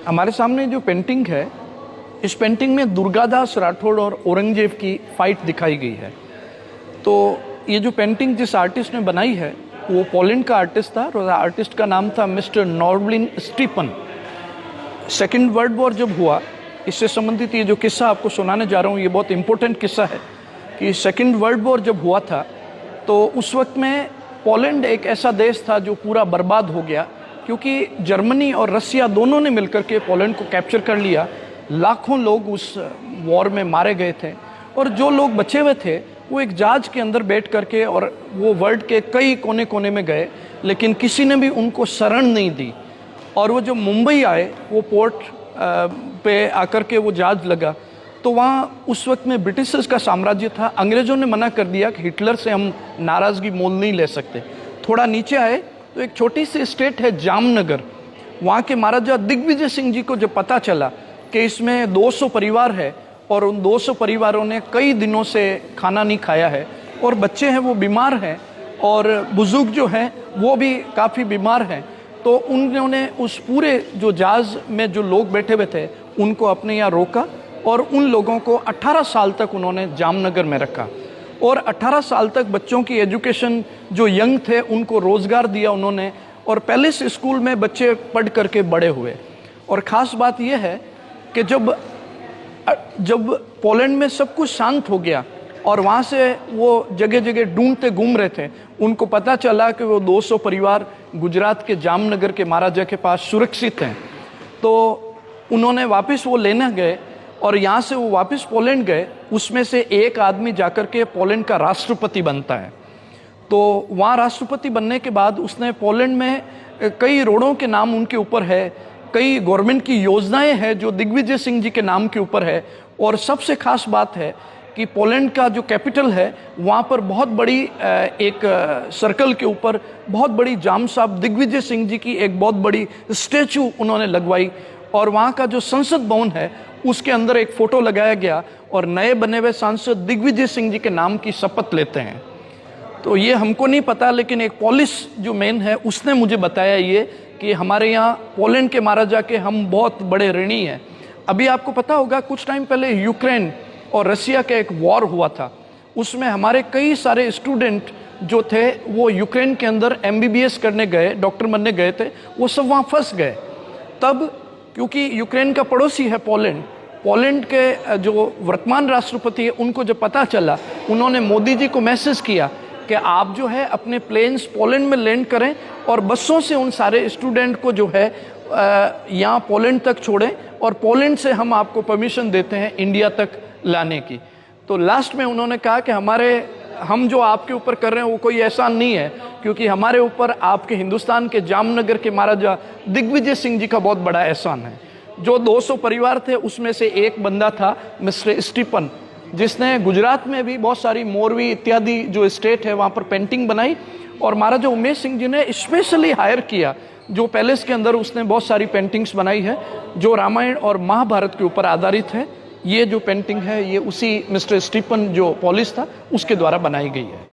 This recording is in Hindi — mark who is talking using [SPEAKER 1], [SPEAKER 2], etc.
[SPEAKER 1] हमारे सामने जो पेंटिंग है, इस पेंटिंग में दुर्गादास राठौड़ और औरंगजेब की फाइट दिखाई गई है। तो ये जो पेंटिंग जिस आर्टिस्ट ने बनाई है वो पोलैंड का आर्टिस्ट था और आर्टिस्ट का नाम था mister नॉर्बलिन Stephen. Second world war जब हुआ, इससे संबंधित ये जो किस्सा आपको सुनाने जा रहा हूँ ये बहुत इम्पोर्टेंट किस्सा है कि सेकेंड वर्ल्ड वॉर जब हुआ था तो उस वक्त में पोलैंड एक ऐसा देश था जो पूरा बर्बाद हो गया, क्योंकि जर्मनी और रसिया दोनों ने मिलकर के पोलैंड को कैप्चर कर लिया। लाखों लोग उस वॉर में मारे गए थे और जो लोग बचे हुए थे वो एक जहाज के अंदर बैठ करके और वो वर्ल्ड के कई कोने कोने में गए, लेकिन किसी ने भी उनको शरण नहीं दी। और वो जो मुंबई आए, वो पोर्ट पे आकर के वो जहाज लगा तो वहाँ उस वक्त में ब्रिटिशर्स का साम्राज्य था। अंग्रेज़ों ने मना कर दिया कि हिटलर से हम नाराज़गी मोल नहीं ले सकते। थोड़ा नीचे आए तो एक छोटी सी स्टेट है जामनगर। वहाँ के महाराजा दिग्विजय सिंह जी को जब पता चला कि इसमें 200 परिवार है और उन 200 परिवारों ने कई दिनों से खाना नहीं खाया है और बच्चे हैं वो बीमार हैं और बुजुर्ग जो हैं वो भी काफ़ी बीमार हैं, तो उन्होंने उस पूरे जो जहाज़ में जो लोग बैठे हुए थे उनको अपने यहाँ रोका और उन लोगों को 18 साल तक उन्होंने जामनगर में रखा और 18 साल तक बच्चों की एजुकेशन, जो यंग थे उनको रोज़गार दिया उन्होंने और पैलेस स्कूल में बच्चे पढ़ करके बड़े हुए। और ख़ास बात यह है कि जब पोलैंड में सब कुछ शांत हो गया और वहाँ से वो जगह जगह ढूंढते घूम रहे थे, उनको पता चला कि वो 200 परिवार गुजरात के जामनगर के महाराजा के पास सुरक्षित हैं, तो उन्होंने वापस वो लेने गए और यहाँ से वो वापस पोलैंड गए। उसमें से एक आदमी जाकर के पोलैंड का राष्ट्रपति बनता है। तो वहाँ राष्ट्रपति बनने के बाद उसने पोलैंड में कई रोडों के नाम उनके ऊपर है, कई गवर्नमेंट की योजनाएं हैं जो दिग्विजय सिंह जी के नाम के ऊपर है। और सबसे खास बात है कि पोलैंड का जो कैपिटल है वहाँ पर बहुत बड़ी एक सर्कल के ऊपर बहुत बड़ी जाम साहब दिग्विजय सिंह जी की एक बहुत बड़ी स्टैचू उन्होंने लगवाई और वहाँ का जो संसद भवन है उसके अंदर एक फ़ोटो लगाया गया और नए बने हुए सांसद दिग्विजय सिंह जी के नाम की शपथ लेते हैं। तो ये हमको नहीं पता, लेकिन एक पोलिस जो मैन है उसने मुझे बताया ये कि हमारे यहाँ पोलैंड के महाराजा के हम बहुत बड़े ऋणी हैं। अभी आपको पता होगा कुछ टाइम पहले यूक्रेन और रसिया का एक वॉर हुआ था, उसमें हमारे कई सारे स्टूडेंट जो थे वो यूक्रेन के अंदर MBBS करने गए, डॉक्टर बनने गए थे, वो सब वहाँ फंस गए। तब क्योंकि यूक्रेन का पड़ोसी है पोलैंड के जो वर्तमान राष्ट्रपति है उनको जब पता चला, उन्होंने मोदी जी को मैसेज किया कि आप जो है अपने प्लेन्स पोलैंड में लैंड करें और बसों से उन सारे स्टूडेंट को जो है यहाँ पोलैंड तक छोड़ें और पोलैंड से हम आपको परमिशन देते हैं इंडिया तक लाने की। तो लास्ट में उन्होंने कहा कि हम जो आपके ऊपर कर रहे हैं वो कोई एहसान नहीं है, क्योंकि हमारे ऊपर आपके हिंदुस्तान के जामनगर के महाराजा दिग्विजय सिंह जी का बहुत बड़ा एहसान है। जो 200 परिवार थे उसमें से एक बंदा था मिस्टर स्टीपन, जिसने गुजरात में भी बहुत सारी मोरवी इत्यादि जो स्टेट है वहाँ पर पेंटिंग बनाई और महाराजा उमेश सिंह जी ने स्पेशली हायर किया, जो पैलेस के अंदर उसने बहुत सारी पेंटिंग्स बनाई है जो रामायण और महाभारत के ऊपर आधारित है। ये जो पेंटिंग है ये उसी मिस्टर स्टीफन जो पोलिस था उसके द्वारा बनाई गई है।